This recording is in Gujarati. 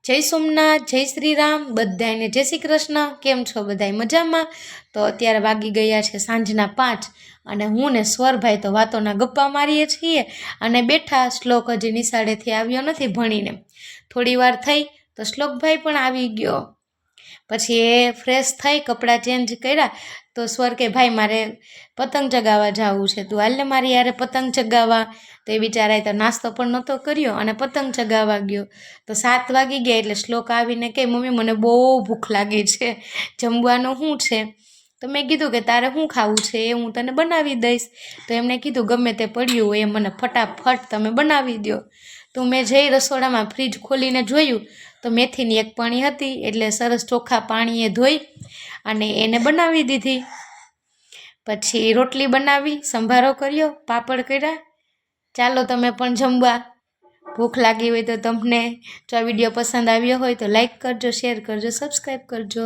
જય સોમનાથ, જય શ્રી રામ, બધાને જય શ્રી કૃષ્ણ। કેમ છો બધાય મજામાં? તો અત્યારે વાગી ગયા છે સાંજના 5 અને હું ને સ્વરભાઈ તો વાતોના ગપ્પા મારીએ છીએ અને બેઠા। શ્લોક હજી નિશાળેથી આવ્યો નથી ભણીને, થોડી વાર થઈ તો શ્લોકભાઈ પણ આવી ગયો। પછી એ ફ્રેશ થઈ કપડાં ચેન્જ કર્યા તો સ્વર કે ભાઈ મારે પતંગ ચગાવવા જવું છે, તું હાલને મારી યારે પતંગ ચગાવવા। તો એ બિચારાએ તો નાસ્તો પણ નહોતો કર્યો અને પતંગ ચગાવવા ગયો। તો 7 વાગી ગયા એટલે શ્લોક આવીને કહે મમ્મી મને બહુ ભૂખ લાગી છે, જમવાનું શું છે? તો મેં કીધું કે તારે શું ખાવું છે એ હું તને બનાવી દઈશ। તો એમણે કીધું ગમે તે પડ્યું હોય એ મને ફટાફટ તમે બનાવી દો। તો મેં જઈ રસોડામાં ફ્રીજ ખોલીને જોયું તો મેથીની એક પણી હતી, એટલે સરસ ચોખ્ખા પાણીએ ધોઈ અને એને બનાવી દીધી। પછી રોટલી બનાવી, સંભારો કર્યો, પાપડ કર્યા। ચાલો તમે પણ જમવા। ભૂખ લાગી હોય તો તમને જો આ વિડીયો પસંદ આવ્યો હોય તો લાઈક કરજો, શેર કરજો, સબસ્ક્રાઈબ કરજો।